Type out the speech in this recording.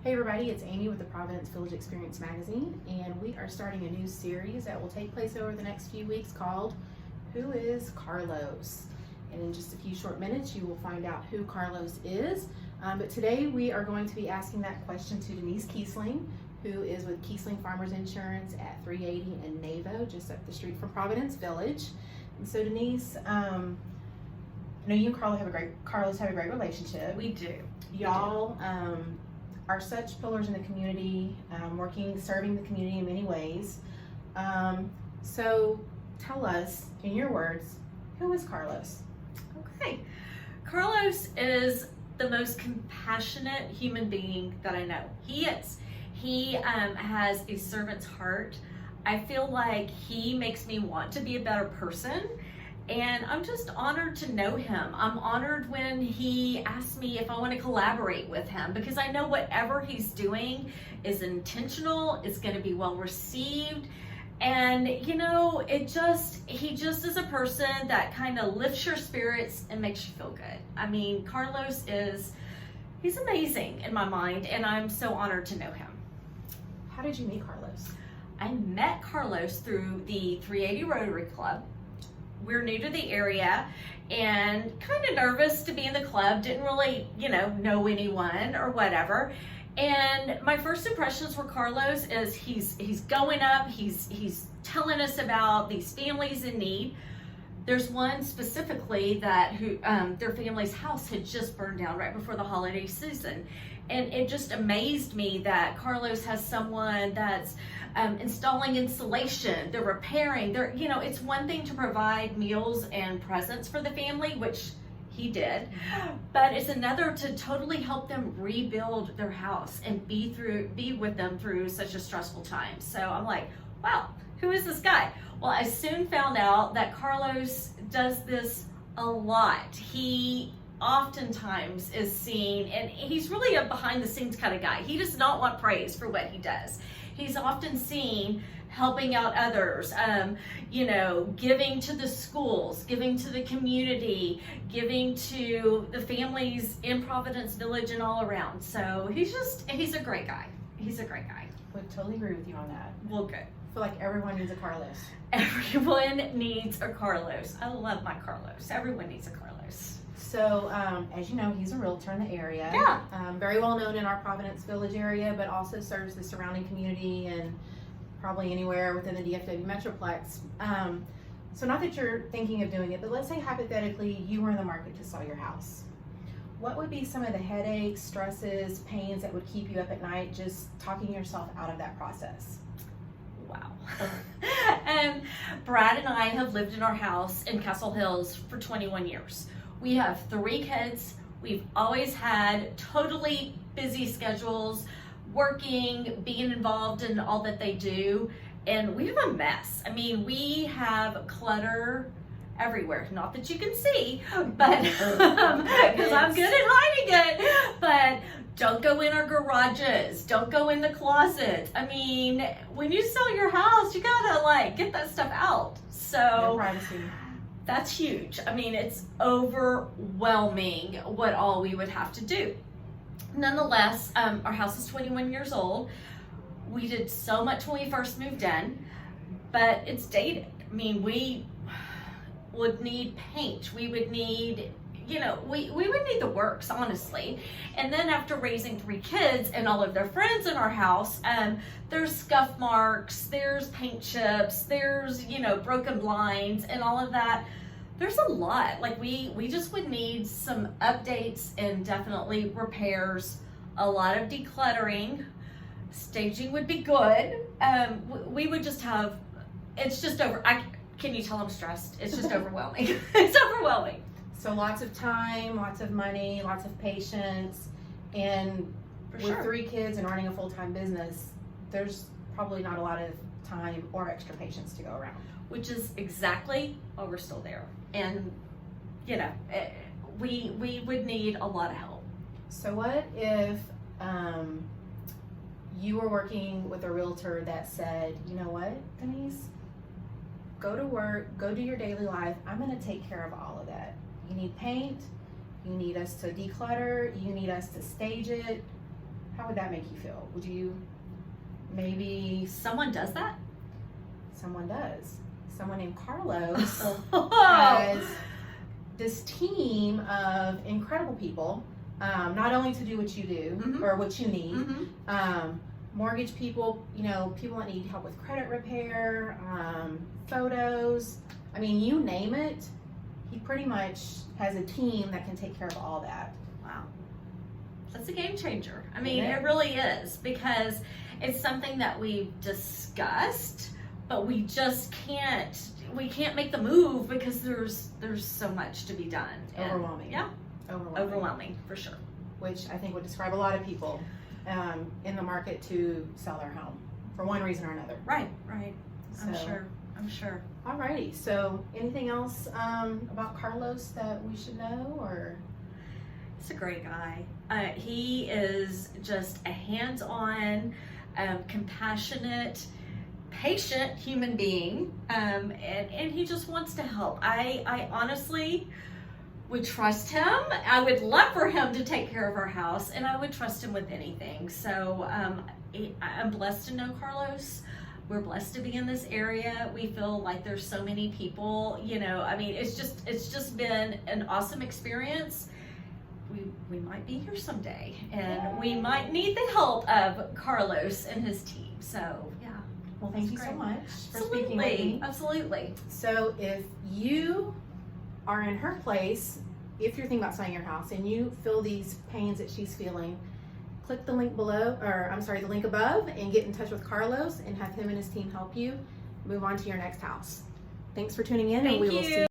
Hey everybody, it's Amy with the Providence Village Experience magazine, and we are starting a new series that will take place over the next few weeks called Who is Carlos? And in just a few short minutes you will find out who Carlos is. But today we are going to be asking that question to Denice Kiesling, who is with Kiesling Farmers Insurance at 380 in Navo, just up the street from Providence Village. And so Denice, I know you and Carlos have a great relationship. We do. Y'all are such pillars in the community, serving the community in many ways. So tell us, in your words, who is Carlos? Okay. Carlos is the most compassionate human being that I know. He is. He has a servant's heart. I feel like he makes me want to be a better person. And I'm just honored to know him. I'm honored when he asks me if I want to collaborate with him, because I know whatever he's doing is intentional, it's going to be well received. And you know, he just is a person that kind of lifts your spirits and makes you feel good. I mean, he's amazing in my mind, and I'm so honored to know him. How did you meet Carlos? I met Carlos through the 380 Rotary Club. We're new to the area and kind of nervous to be in the club, didn't really, know anyone or whatever. And my first impressions for Carlos is he's going up, he's telling us about these families in need. There's one specifically who their family's house had just burned down right before the holiday season. And it just amazed me that Carlos has someone that's installing insulation, they're repairing, it's one thing to provide meals and presents for the family, which he did, but it's another to totally help them rebuild their house and be with them through such a stressful time. So I'm like, wow, who is this guy? Well, I soon found out that Carlos does this a lot. He oftentimes is seen, and he's really a behind the scenes kind of guy. He does not want praise for what he does. He's often seen helping out others, giving to the schools, giving to the community, giving to the families in Providence Village and all around. So he's a great guy. He's a great guy. Would totally agree with you on that. Well, good. I feel like everyone needs a Carlos. Everyone needs a Carlos. I love my Carlos. Everyone needs a Carlos. So, as you know, he's a realtor in the area. Yeah. Very well known in our Providence Village area, but also serves the surrounding community and probably anywhere within the DFW Metroplex. So not that you're thinking of doing it, but let's say hypothetically you were in the market to sell your house. What would be some of the headaches, stresses, pains that would keep you up at night just talking yourself out of that process? Wow. Brad and I have lived in our house in Castle Hills for 21 years. We have 3 kids. We've always had totally busy schedules, working, being involved in all that they do, and we have a mess. I mean, we have clutter everywhere. Not that you can see, but because I'm good at hiding it, but don't go in our garages, don't go in the closets. I mean, when you sell your house, you gotta get that stuff out. So No privacy. That's huge. I mean, it's overwhelming what all we would have to do. Nonetheless, our house is 21 years old. We did so much when we first moved in, but it's dated. I mean, we would need paint. We would need, we would need the works, honestly. And then after raising 3 kids and all of their friends in our house, there's scuff marks, there's paint chips, there's, broken blinds and all of that. There's a lot. We just would need some updates and definitely repairs, a lot of decluttering. Staging would be good. We would just have, it's just can you tell I'm stressed? It's just overwhelming. It's overwhelming. So lots of time, lots of money, lots of patience, and with 3 kids and running a full-time business, there's probably not a lot of time or extra patience to go around. Which is exactly why we're still there. And, we would need a lot of help. So what if you were working with a realtor that said, you know what, Denice? Go to work, go do your daily life. I'm going to take care of all of that. You need paint, you need us to declutter, you need us to stage it. how would that make you feel? Would you maybe Someone does that? someone does? Someone named Carlos Oh. has this team of incredible people, not only to do what you do Mhm. or what you need, Mhm. mortgage people, people that need help with credit repair, photos. I mean, you name it, he pretty much has a team that can take care of all that. Wow. That's a game changer. I mean, Isn't it? it really is, because it's something that we've discussed, but we just we can't make the move because there's so much to be done. And Overwhelming. Yeah, overwhelming for sure. Which I think would describe a lot of people in the market to sell their home for one reason or another. Right. I'm So- sure. Alrighty, so anything else about Carlos that we should know, or? He's a great guy. He is just a hands-on, compassionate, patient human being, and he just wants to help. I honestly would trust him. I would love for him to take care of our house, and I would trust him with anything. So I'm blessed to know Carlos. We're blessed to be in this area. We feel like there's so many people, I mean, it's just been an awesome experience. We might be here someday, and we might need the help of Carlos and his team. So yeah. Well, thank you so Great. much for speaking with me. Absolutely. So if you are in her place, if you're thinking about selling your house and you feel these pains that she's feeling, click the link below, the link above, and get in touch with Carlos and have him and his team help you move on to your next house. Thanks for tuning in, and Thank we will you. see you.